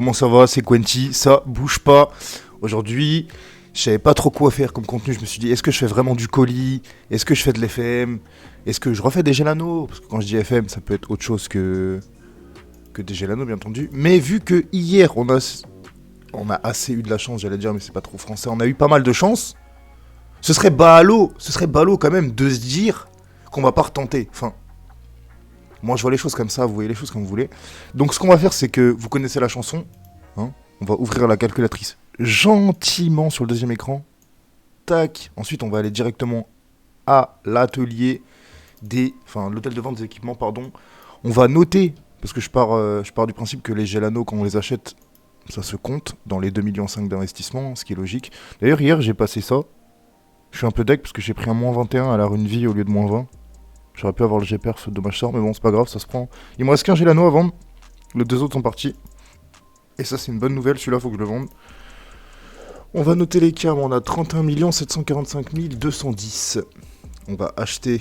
comment ça va? C'est Quenty, ça bouge pas. Aujourd'hui, je savais pas trop quoi faire comme contenu. Je me suis dit, est-ce que je fais vraiment du colis? Est-ce que je fais de l'FM? Est-ce que je refais des Gelano? Parce que quand je dis FM, ça peut être autre chose que des Gelano, bien entendu. Mais vu que hier, on a assez eu de la chance, j'allais dire, mais c'est pas trop français. On a eu pas mal de chance. Ce serait ballot quand même de se dire qu'on va pas retenter. Enfin, moi je vois les choses comme ça, vous voyez les choses comme vous voulez. Donc ce qu'on va faire, c'est que vous connaissez la chanson, hein, on va ouvrir la calculatrice gentiment sur le deuxième écran. Tac. Ensuite, on va aller directement à l'atelier l'hôtel de vente des équipements, pardon. On va noter, parce que je pars du principe que les Gelano, quand on les achète, ça se compte dans les 2,5 millions d'investissement, ce qui est logique. D'ailleurs, hier, j'ai passé ça. Je suis un peu deck parce que j'ai pris un moins 21 à la rune vie au lieu de moins 20. J'aurais pu avoir le GPerf, dommage sort, mais bon, c'est pas grave, ça se prend. Il me reste qu'un Gelano à vendre. Les deux autres sont partis. Et ça, c'est une bonne nouvelle, celui-là, faut que je le vende. On va noter les cams, on a 31 745 210. On va acheter,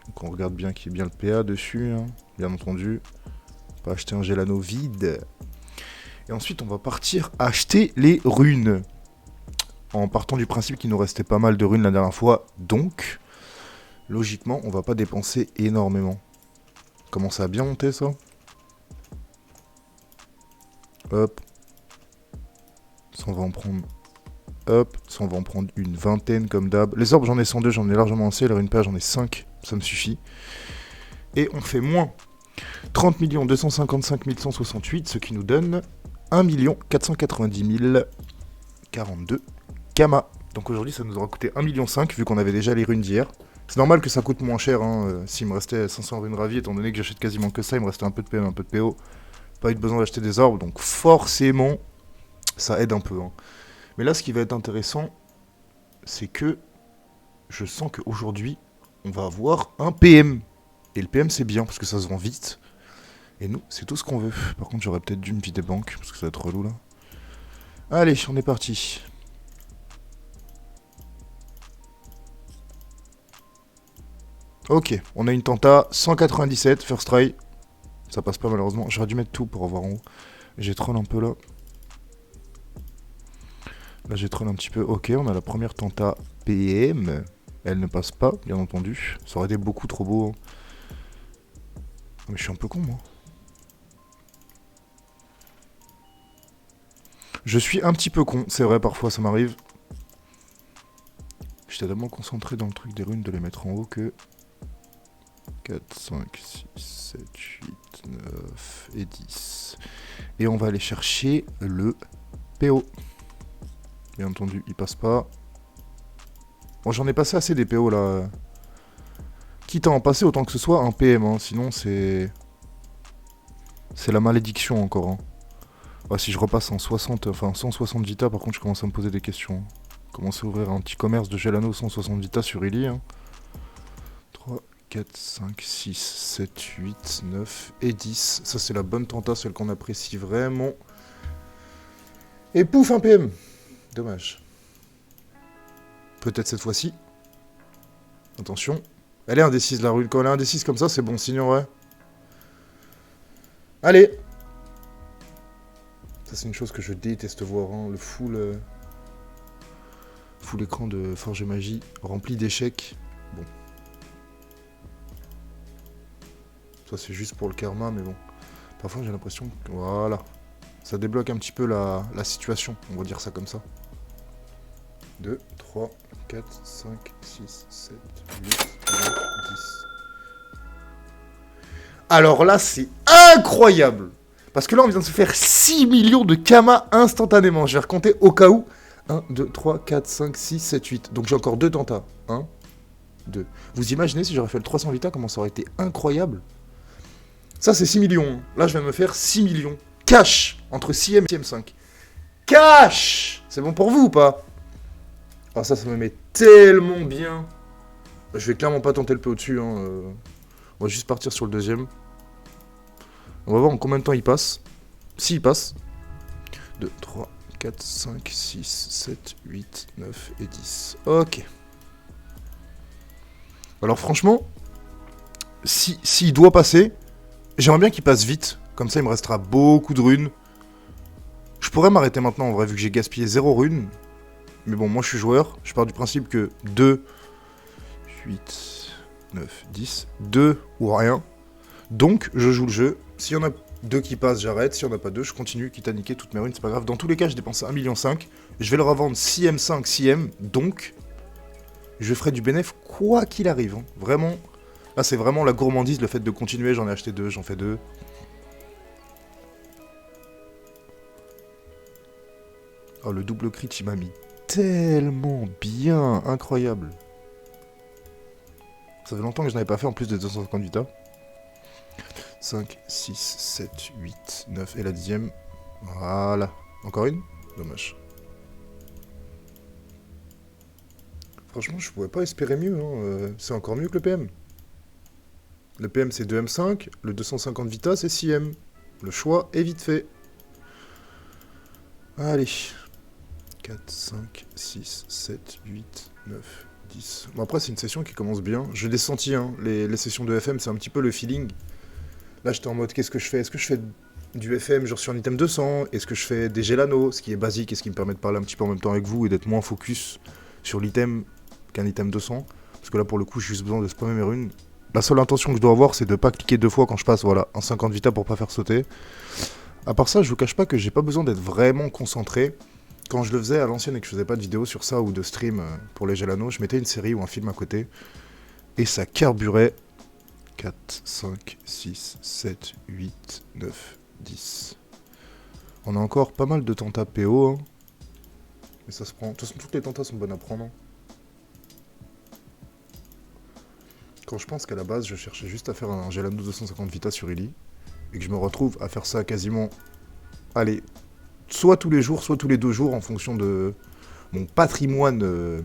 donc on regarde bien qu'il y ait bien le PA dessus, hein, bien entendu. On va acheter un Gelano vide. Et ensuite, on va partir acheter les runes. En partant du principe qu'il nous restait pas mal de runes la dernière fois, donc, logiquement, on va pas dépenser énormément. Comment ça a bien monté, ça? Hop. Ça, on va en prendre... Hop, ça on va en prendre une vingtaine comme d'hab. Les orbes j'en ai 102, j'en ai largement assez. Les runes PA j'en ai 5, ça me suffit. Et on fait moins 30 255 168, ce qui nous donne 1 490 042 Kama. Donc aujourd'hui ça nous aura coûté 1,5 million vu qu'on avait déjà les runes d'hier. C'est normal que ça coûte moins cher, hein. S'il me restait 500 runes ravies, étant donné que j'achète quasiment que ça, il me restait un peu de PM, un peu de PO. Pas eu besoin d'acheter des orbes, donc forcément ça aide un peu, hein. Mais là, ce qui va être intéressant, c'est que je sens qu'aujourd'hui, on va avoir un PM. Et le PM, c'est bien, parce que ça se vend vite. Et nous, c'est tout ce qu'on veut. Par contre, j'aurais peut-être dû me vider banque, parce que ça va être relou, là. Allez, on est parti. Ok, on a une tenta, 197, first try. Ça passe pas, malheureusement. J'aurais dû mettre tout pour avoir en haut. J'ai troll un peu, là. Là j'ai troll un petit peu. Ok, on a la première tenta PM. Elle ne passe pas, bien entendu. Ça aurait été beaucoup trop beau, hein. Mais je suis un peu con, moi. Je suis un petit peu con, c'est vrai, parfois ça m'arrive. J'étais tellement concentré dans le truc des runes de les mettre en haut que... 4, 5, 6, 7, 8, 9 et 10. Et on va aller chercher le PO. Bien entendu, il passe pas. Bon, j'en ai passé assez des PO là. Quitte à en passer autant que ce soit un PM, hein. Sinon c'est... C'est la malédiction encore, hein. Ouais, si je repasse en 60, enfin 160 Vita, par contre je commence à me poser des questions. Commencer à ouvrir un petit commerce de Gelano 160 Vita sur Illy, hein. 3, 4, 5, 6, 7, 8, 9 et 10. Ça c'est la bonne tenta, celle qu'on apprécie vraiment. Et pouf, un PM. Dommage. Peut-être cette fois-ci. Attention. Elle est indécise la rune. Quand elle est indécise comme ça, c'est bon signe en vrai. Allez. Ça c'est une chose que je déteste voir, hein. Le full écran de Forge et Magie rempli d'échecs. Bon. Ça c'est juste pour le karma, mais bon. Parfois j'ai l'impression que... Voilà. Ça débloque un petit peu la situation. On va dire ça comme ça. 2, 3, 4, 5, 6, 7, 8, 9, 10. Alors là, c'est incroyable. Parce que là, on vient de se faire 6 millions de Kama instantanément. Je vais recompter au cas où. 1, 2, 3, 4, 5, 6, 7, 8. Donc j'ai encore 2 tentas. 1, 2. Vous imaginez si j'aurais fait le 300 Vita, comment ça aurait été incroyable. Ça, c'est 6 millions. Là, je viens de me faire 6 millions. Cash. Entre 6ème et 6ème5. Cash. C'est bon pour vous ou pas? Ah, ça me met tellement bien. Je vais clairement pas tenter le peu au-dessus, hein. On va juste partir sur le deuxième. On va voir en combien de temps il passe. S'il passe. 2, 3, 4, 5, 6, 7, 8, 9 et 10. Ok. Alors franchement, s'il doit passer, j'aimerais bien qu'il passe vite. Comme ça, il me restera beaucoup de runes. Je pourrais m'arrêter maintenant en vrai, vu que j'ai gaspillé 0 runes. Mais bon, moi je suis joueur. Je pars du principe que 2, 8, 9, 10, 2 ou rien. Donc, je joue le jeu. S'il y en a 2 qui passent, j'arrête. S'il n'y en a pas 2, je continue, quitte à niquer toutes mes runes, c'est pas grave. Dans tous les cas, j'ai dépensé 1,5 million. Je vais le revendre 6M5, 6M. Donc, je ferai du bénéf quoi qu'il arrive. Hein. Vraiment. Là, c'est vraiment la gourmandise, le fait de continuer. J'en ai acheté 2, j'en fais 2. Oh, le double crit, il m'a mis tellement bien. Incroyable. Ça fait longtemps que je n'avais pas fait en plus de 250 vita. 5, 6, 7, 8, 9 et la 10ème. Voilà. Encore une? Dommage. Franchement, je pouvais pas espérer mieux. Hein. C'est encore mieux que le PM. Le PM, c'est 2M5. Le 250 vita, c'est 6M. Le choix est vite fait. Allez. 4, 5, 6, 7, 8, 9, 10. Bon, après, c'est une session qui commence bien. Je l'ai senti, hein. Les sessions de FM, c'est un petit peu le feeling. Là, j'étais en mode, qu'est-ce que je fais? Est-ce que je fais du FM, genre sur un item 200? Est-ce que je fais des Gelano, ce qui est basique et ce qui me permet de parler un petit peu en même temps avec vous et d'être moins focus sur l'item qu'un item 200? Parce que là, pour le coup, j'ai juste besoin de spammer mes runes. La seule intention que je dois avoir, c'est de pas cliquer 2 fois quand je passe, voilà, un 50 vita pour pas faire sauter. À part ça, je vous cache pas que j'ai pas besoin d'être vraiment concentré. Quand je le faisais à l'ancienne et que je faisais pas de vidéo sur ça ou de stream pour les Gelano, je mettais une série ou un film à côté et ça carburait. 4, 5, 6, 7, 8, 9, 10. On a encore pas mal de tentas PO. Hein. Mais ça se prend. De toute façon, toutes les tentas sont bonnes à prendre. Hein. Quand je pense qu'à la base, je cherchais juste à faire un Gelano 250 Vita sur Illy, et que je me retrouve à faire ça quasiment. Allez, soit tous les jours, soit tous les 2 jours, en fonction de mon patrimoine de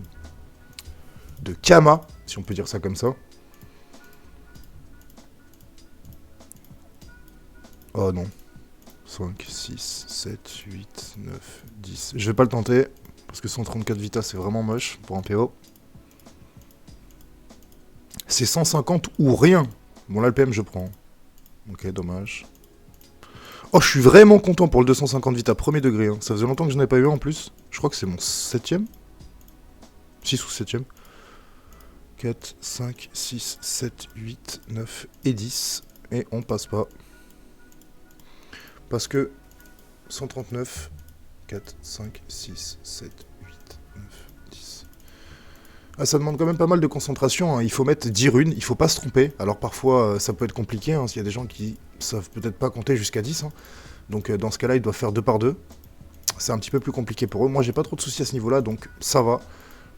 Kama, si on peut dire ça comme ça. Oh non. 5, 6, 7, 8, 9, 10. Je vais pas le tenter, parce que 134 Vita, c'est vraiment moche pour un PO. C'est 150 ou rien. Bon, là, le PM, je prends. Ok, dommage. Oh, je suis vraiment content pour le 250 Vita, premier degré. Hein. Ça faisait longtemps que je n'en ai pas eu en plus. Je crois que c'est mon 7ème. 6 ou 7ème. 4, 5, 6, 7, 8, 9 et 10. Et on passe pas. Parce que 139, 4, 5, 6, 7, 8, 9, 10. Ah, ça demande quand même pas mal de concentration. Hein. Il faut mettre 10 runes, il faut pas se tromper. Alors parfois, ça peut être compliqué. Hein, s'il y a des gens qui savent peut-être pas compter jusqu'à 10. Hein. Donc dans ce cas-là, ils doivent faire 2 par 2. C'est un petit peu plus compliqué pour eux. Moi, j'ai pas trop de soucis à ce niveau-là, donc ça va.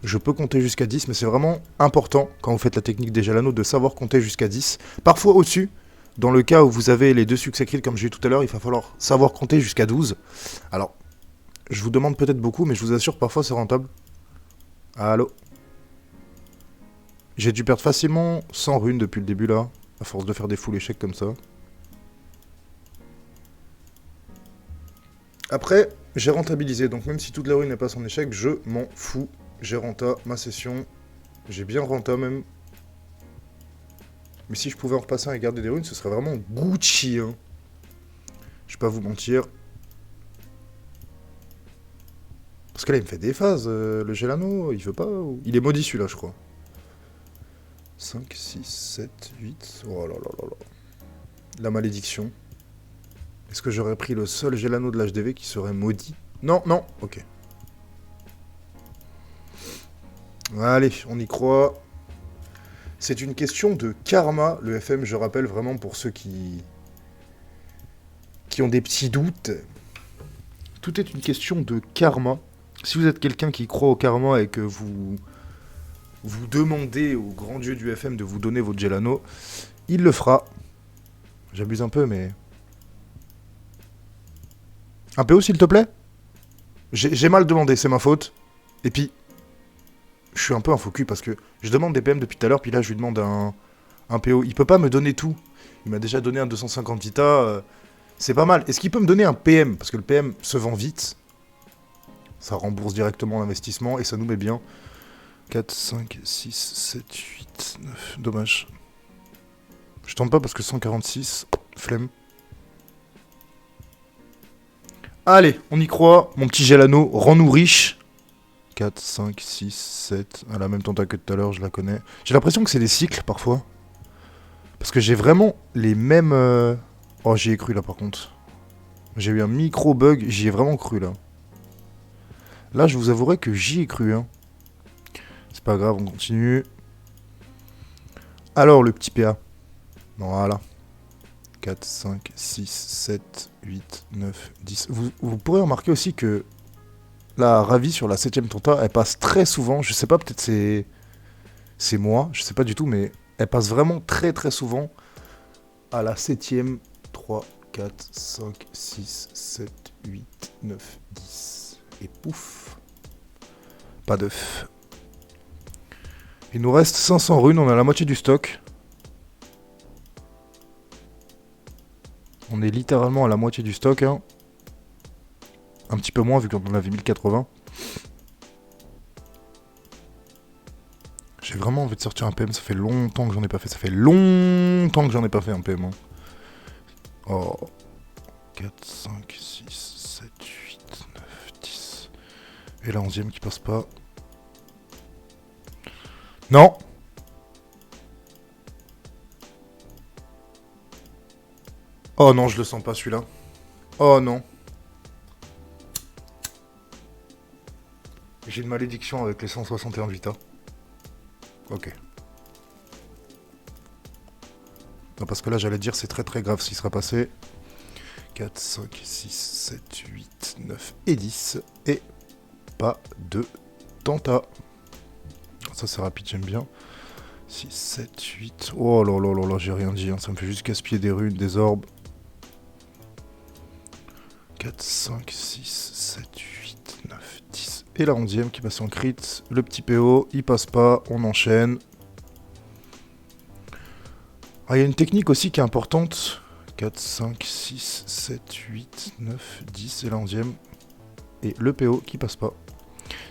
Je peux compter jusqu'à 10, mais c'est vraiment important, quand vous faites la technique des Gelano, de savoir compter jusqu'à 10. Parfois au-dessus. Dans le cas où vous avez les 2 succès crits comme j'ai eu tout à l'heure, il va falloir savoir compter jusqu'à 12. Alors, je vous demande peut-être beaucoup, mais je vous assure, parfois c'est rentable. Allô? J'ai dû perdre facilement 100 runes depuis le début là, à force de faire des full échecs comme ça. Après, j'ai rentabilisé, donc même si toute la rune n'est pas en échec, je m'en fous. J'ai renta ma session, j'ai bien renta même. Mais si je pouvais en repasser un et garder des runes, ce serait vraiment Gucci. Hein. Je vais pas vous mentir. Parce que là, il me fait des phases, le Gelano, il veut pas... Il est maudit celui-là, je crois. 5, 6, 7, 8... Oh là là là là. La malédiction. Est-ce que j'aurais pris le seul Gelano de l'HDV qui serait maudit? Non, non, ok. Allez, on y croit. C'est une question de karma, le FM, je rappelle vraiment pour ceux qui ont des petits doutes. Tout est une question de karma. Si vous êtes quelqu'un qui croit au karma et que vous demandez au grand dieu du FM de vous donner votre Gelano, il le fera. J'abuse un peu, mais... Un PO, s'il te plaît? J'ai mal demandé, c'est ma faute. Et puis... Je suis un peu un faux cul parce que je demande des PM depuis tout à l'heure, puis là je lui demande un PO. Il peut pas me donner tout. Il m'a déjà donné un 250 Vita. C'est pas mal. Est-ce qu'il peut me donner un PM? Parce que le PM se vend vite. Ça rembourse directement l'investissement et ça nous met bien. 4, 5, 6, 7, 8, 9. Dommage. Je tente pas parce que 146, flemme. Allez, on y croit. Mon petit Gelano, rends-nous riche. 4, 5, 6, 7. Elle a la même tenta que tout à l'heure, je la connais. J'ai l'impression que c'est des cycles parfois. Parce que j'ai vraiment les mêmes... Oh, j'y ai cru là par contre. J'ai eu un micro bug, j'y ai vraiment cru là. Là, je vous avouerai que j'y ai cru. Hein. C'est pas grave, on continue. Alors, le petit PA. Voilà. 4, 5, 6, 7, 8, 9, 10. Vous pourrez remarquer aussi que la Ravi sur la 7ème tenta, elle passe très souvent. Je sais pas, peut-être c'est moi, je sais pas du tout, mais elle passe vraiment très très souvent à la 7ème. 3, 4, 5, 6, 7, 8, 9, 10. Et pouf. Pas d'œuf. Il nous reste 500 runes, on a la moitié du stock. On est littéralement à la moitié du stock. Hein. Un petit peu moins vu qu'on en avait 1080. J'ai vraiment envie de sortir un PM, ça fait longtemps que j'en ai pas fait. Ça fait longtemps que j'en ai pas fait un PM. Hein. Oh. 4, 5, 6, 7, 8, 9, 10. Et la 11ème qui passe pas. Non. Oh non, je le sens pas celui-là. Oh non. J'ai une malédiction avec les 161 de Vita. Ok. Non, parce que là, j'allais dire, c'est très très grave ce qui sera passé. 4, 5, 6, 7, 8, 9 et 10. Et pas de tenta. Ça, c'est rapide, j'aime bien. 6, 7, 8. Oh là là là là, j'ai rien dit. Hein. Ça me fait juste gaspiller des runes, des orbes. 4, 5, 6, 7, 8, 9, 10. Et la 11ème qui passe en crit. Le petit PO, il passe pas, on enchaîne. Ah, il y a une technique aussi qui est importante. 4, 5, 6, 7, 8, 9, 10 et la 11ème. Et le PO qui passe pas.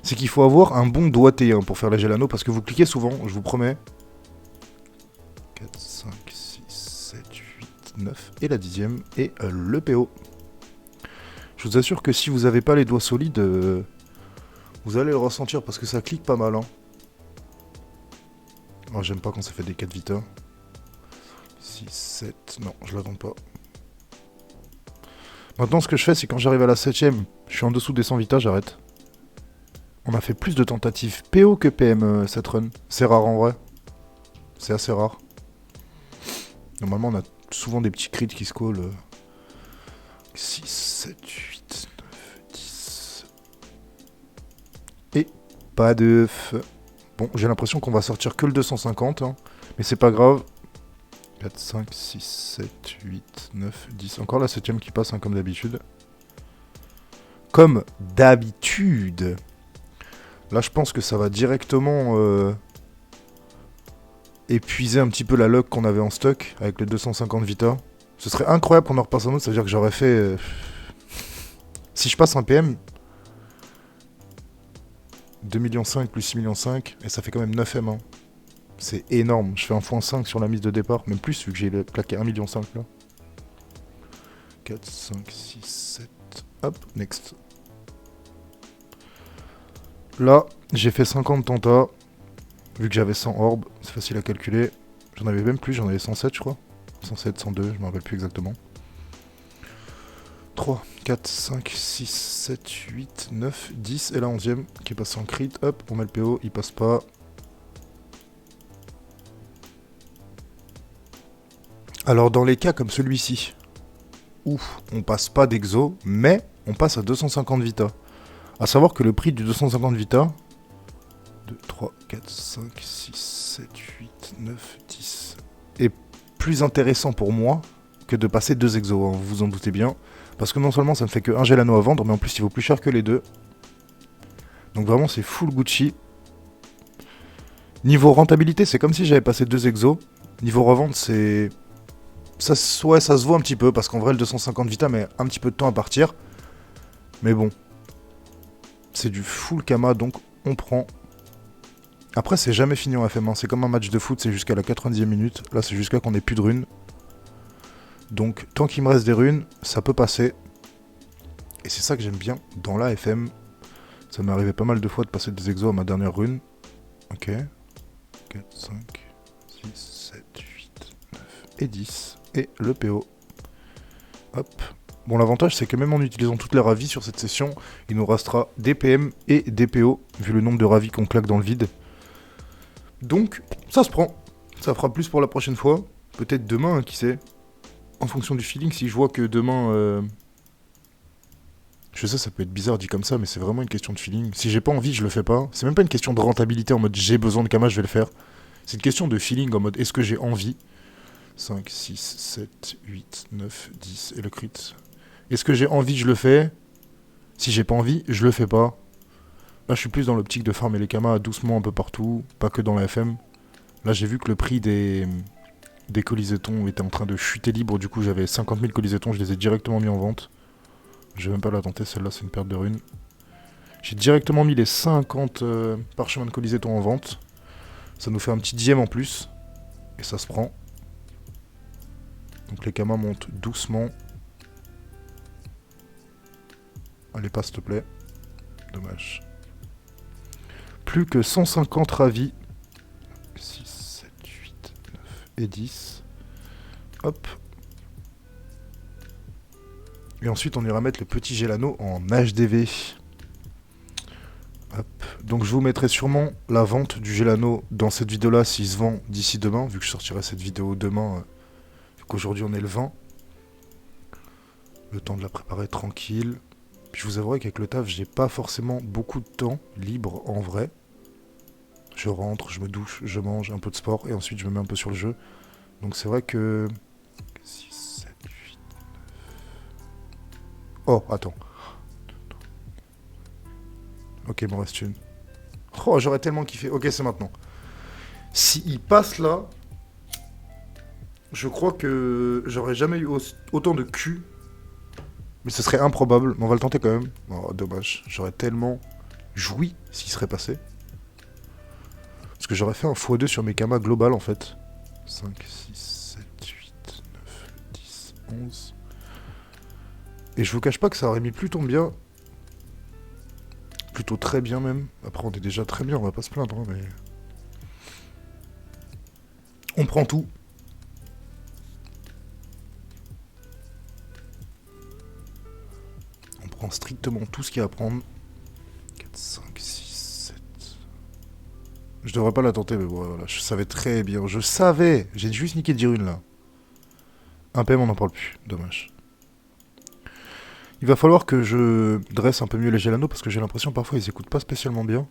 C'est qu'il faut avoir un bon doigté hein, pour faire la Gelano parce que vous cliquez souvent, je vous promets. 4, 5, 6, 7, 8, 9 et la 10ème et le PO. Je vous assure que si vous n'avez pas les doigts solides, vous allez le ressentir parce que ça clique pas mal. Hein. Oh, j'aime pas quand ça fait des 4 Vita. 6, 7, non, je l'attends pas. Maintenant, ce que je fais, c'est quand j'arrive à la 7ème, je suis en dessous des 100 Vita, j'arrête. On a fait plus de tentatives PO que PM cette run. C'est rare en vrai. C'est assez rare. Normalement, on a souvent des petits crits qui se collent. 6, 7, 8, 9, 10. Et pas d'œuf. Bon, j'ai l'impression qu'on va sortir que le 250. Hein, mais c'est pas grave. 4, 5, 6, 7, 8, 9, 10. Encore la 7ème qui passe, hein, comme d'habitude. Comme d'habitude. Là, je pense que ça va directement épuiser un petit peu la luck qu'on avait en stock avec les 250 Vita. Ce serait incroyable qu'on en repasse un autre, ça veut dire que j'aurais fait... Si je passe un PM, 2,5 millions plus 6,5 millions, et ça fait quand même 9 M. Hein. C'est énorme, je fais un x5 sur la mise de départ, même plus vu que j'ai claqué 1,5 million là. 4, 5, 6, 7, hop, next. Là, j'ai fait 50 tentas, vu que j'avais 100 orbes, c'est facile à calculer. J'en avais même plus, j'en avais 107 je crois. 107, 102, je me rappelle plus exactement. 3, 4, 5, 6, 7, 8, 9, 10 et la 11ème qui passe en crit. Hop, on met le PO, il passe pas. Alors dans les cas comme celui-ci, où on passe pas d'exo, mais on passe à 250 Vita. A savoir que le prix du 250 Vita, 2, 3, 4, 5, 6, 7, 8, 9, 10, est plus intéressant pour moi que de passer 2 exos, hein, vous vous en doutez bien. Parce que non seulement ça me fait que 1 Gelano à vendre, mais en plus il vaut plus cher que les deux. Donc vraiment c'est full Gucci. Niveau rentabilité, c'est comme si j'avais passé 2 exos. Niveau revente, c'est... Ça, ouais, ça se voit un petit peu, parce qu'en vrai le 250 Vita met un petit peu de temps à partir. Mais bon. C'est du full Kama, donc on prend. Après c'est jamais fini en FM1, c'est comme un match de foot, c'est jusqu'à la 90e minute. Là c'est jusqu'à qu'on ait plus de runes. Donc tant qu'il me reste des runes, ça peut passer. Et c'est ça que j'aime bien dans la FM. Ça m'est arrivé pas mal de fois de passer des exos à ma dernière rune. Ok. 4, 5, 6, 7, 8, 9 et 10. Et le PO. Hop. Bon, l'avantage, c'est que même en utilisant toutes les ravis sur cette session, il nous restera des PM et des PO, vu le nombre de ravis qu'on claque dans le vide. Donc, ça se prend. Ça fera plus pour la prochaine fois. Peut-être demain, hein, qui sait. En fonction du feeling, si je vois que demain... Je sais, ça peut être bizarre dit comme ça, mais c'est vraiment une question de feeling. Si j'ai pas envie, je le fais pas. C'est même pas une question de rentabilité en mode j'ai besoin de Kama, je vais le faire. C'est une question de feeling en mode est-ce que j'ai envie. 5, 6, 7, 8, 9, 10 et le crit. Est-ce que j'ai envie, je le fais. Si j'ai pas envie, je le fais pas. Là, je suis plus dans l'optique de farmer les Kama doucement un peu partout, pas que dans la FM. Là, j'ai vu que le prix des colisétons était en train de chuter libre, du coup j'avais 50 000 colisétons, je les ai directement mis en vente. Je vais même pas la tenter, celle-là c'est une perte de runes. J'ai directement mis les 50 parchemins de colisétons en vente. Ça nous fait un petit dixième en plus. Et ça se prend. Donc les Kamas montent doucement. Allez pas s'il te plaît. Dommage. Plus que 150 ravis. 6, 7, 8, 9 et 10. Hop. Et ensuite, on ira mettre le petit Gelano en HDV. Hop. Donc, je vous mettrai sûrement la vente du Gelano dans cette vidéo-là s'il se vend d'ici demain, vu que je sortirai cette vidéo demain, vu qu'aujourd'hui on est le 20. Le temps de la préparer tranquille. Puis je vous avouerai qu'avec le taf, j'ai pas forcément beaucoup de temps libre en vrai. Je rentre, je me douche, je mange un peu de sport et ensuite je me mets un peu sur le jeu. Donc c'est vrai que... 6, 7, 8, 9... Oh, attends. Ok, il m'en reste une. Oh, j'aurais tellement kiffé. Ok, c'est maintenant. S'il passe là, je crois que j'aurais jamais eu autant de cul. Mais ce serait improbable. Mais on va le tenter quand même. Oh, dommage. J'aurais tellement joui s'il serait passé. Parce que j'aurais fait un x2 sur mes Kamas global en fait. 5, 6, 7, 8, 9, 10, 11. Et je vous cache pas que ça aurait mis plutôt bien. Plutôt très bien même. Après on est déjà très bien, on va pas se plaindre, hein, mais... On prend tout. On prend strictement tout ce qu'il y a à prendre. 4, 5, 6, 7... Je devrais pas la tenter, mais bon, voilà. Je savais très bien. Je savais. J'ai juste niqué 10 runes là. Un PM, on n'en parle plus. Dommage. Il va falloir que je dresse un peu mieux les Gelano parce que j'ai l'impression parfois ils écoutent pas spécialement bien.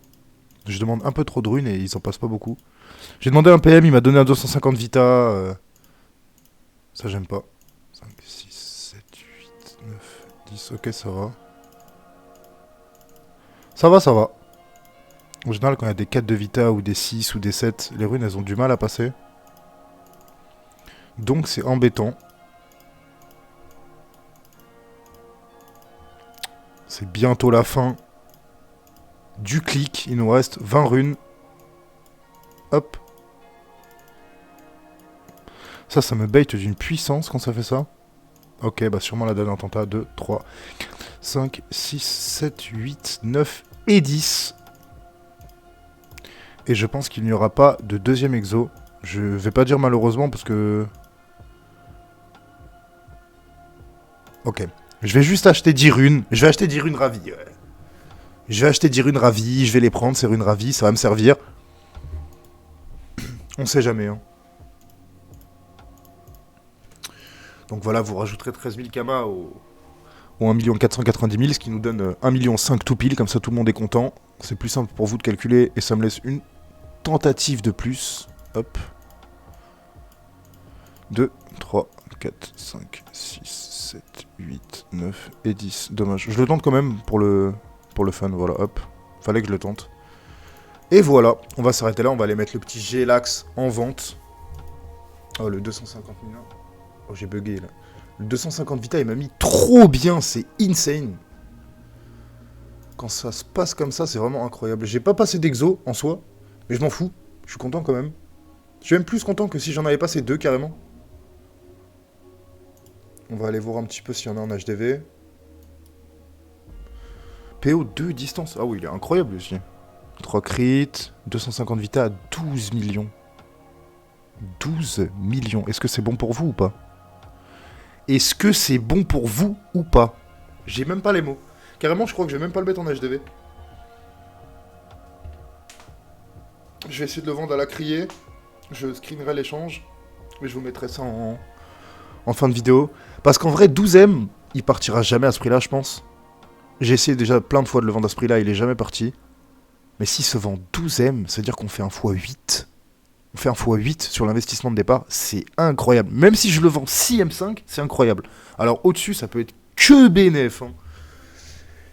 Je demande un peu trop de runes et ils en passent pas beaucoup. J'ai demandé un PM, il m'a donné un 250 Vita. Ça j'aime pas. 5, 6, 7, 8, 9, 10. Ok, ça va. Ça va, ça va. En général, quand il y a des 4 de Vita ou des 6 ou des 7, les runes elles ont du mal à passer. Donc c'est embêtant. C'est bientôt la fin du clic. Il nous reste 20 runes. Hop. Ça me bait d'une puissance quand ça fait ça. Ok, bah sûrement la dernière tenta. 2, 3, 5, 6, 7, 8, 9 et 10. Et je pense qu'il n'y aura pas de deuxième exo. Je vais pas dire malheureusement parce que... Ok. Je vais juste acheter 10 runes. Je vais acheter 10 runes ravies. Ouais. Je vais acheter 10 runes ravies. Je vais les prendre, ces runes ravies. Ça va me servir. On sait jamais. Hein. Donc voilà, vous rajouterez 13 000 Kamas au 1 490 000, ce qui nous donne 1,5 million tout pile. Comme ça, tout le monde est content. C'est plus simple pour vous de calculer. Et ça me laisse une tentative de plus. Hop. 2, 3, 4, 5, 6, 7, 8, 9 et 10. Dommage. Je le tente quand même pour le fun. Voilà, hop. Fallait que je le tente. Et voilà. On va s'arrêter là. On va aller mettre le petit Gelax en vente. Oh, le 250 000. Oh, j'ai bugué là. Le 250 Vita, il m'a mis trop bien. C'est insane. Quand ça se passe comme ça, c'est vraiment incroyable. J'ai pas passé d'exo en soi. Mais je m'en fous. Je suis content quand même. Je suis même plus content que si j'en avais passé 2 carrément. On va aller voir un petit peu s'il y en a en HDV. PO2 distance. Ah oui, il est incroyable aussi. 3 crits, 250 vita à 12 millions. 12 millions. Est-ce que c'est bon pour vous ou pas? Est-ce que c'est bon pour vous ou pas? J'ai même pas les mots. Carrément, je crois que je vais même pas le mettre en HDV. Je vais essayer de le vendre à la criée. Je screenerai l'échange. Mais je vous mettrai ça en fin de vidéo. Parce qu'en vrai, 12M, il partira jamais à ce prix-là, je pense. J'ai essayé déjà plein de fois de le vendre à ce prix-là, il est jamais parti. Mais s'il se vend 12M, ça veut dire qu'on fait un x8. On fait un x8 sur l'investissement de départ, c'est incroyable. Même si je le vends 6M5, c'est incroyable. Alors au-dessus, ça peut être que bénéf. Hein.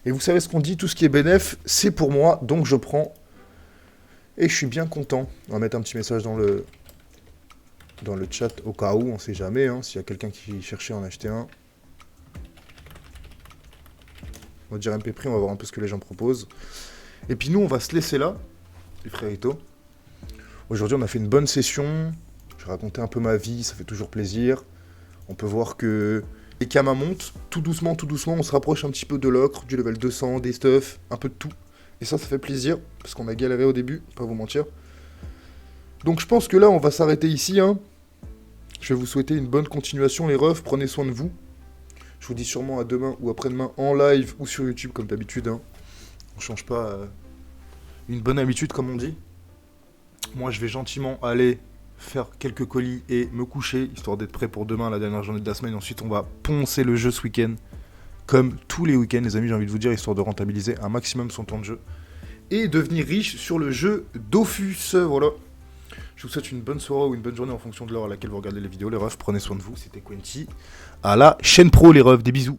Et vous savez ce qu'on dit, tout ce qui est bénéf, c'est pour moi, donc je prends. Et je suis bien content. On va mettre un petit message dans le chat au cas où, on sait jamais, hein, s'il y a quelqu'un qui cherchait à en acheter un. On va dire MP prix, on va voir un peu ce que les gens proposent. Et puis nous, on va se laisser là, les fréritos. Aujourd'hui, on a fait une bonne session. J'ai raconté un peu ma vie, ça fait toujours plaisir. On peut voir que les kamas montent, tout doucement, on se rapproche un petit peu de l'ocre, du level 200, des stuff, un peu de tout. Et ça fait plaisir, parce qu'on a galéré au début, pas vous mentir. Donc je pense que là, on va s'arrêter ici. Hein. Je vais vous souhaiter une bonne continuation, les refs. Prenez soin de vous. Je vous dis sûrement à demain ou après-demain en live ou sur YouTube, comme d'habitude. Hein. On change pas une bonne habitude, comme on dit. Moi, je vais gentiment aller faire quelques colis et me coucher, histoire d'être prêt pour demain, la dernière journée de la semaine. Ensuite, on va poncer le jeu ce week-end. Comme tous les week-ends, les amis, j'ai envie de vous dire, histoire de rentabiliser un maximum son temps de jeu. Et devenir riche sur le jeu Dofus. Voilà. Je vous souhaite une bonne soirée ou une bonne journée en fonction de l'heure à laquelle vous regardez les vidéos. Les refs, prenez soin de vous. C'était Quenty. À la chaîne pro, les refs. Des bisous.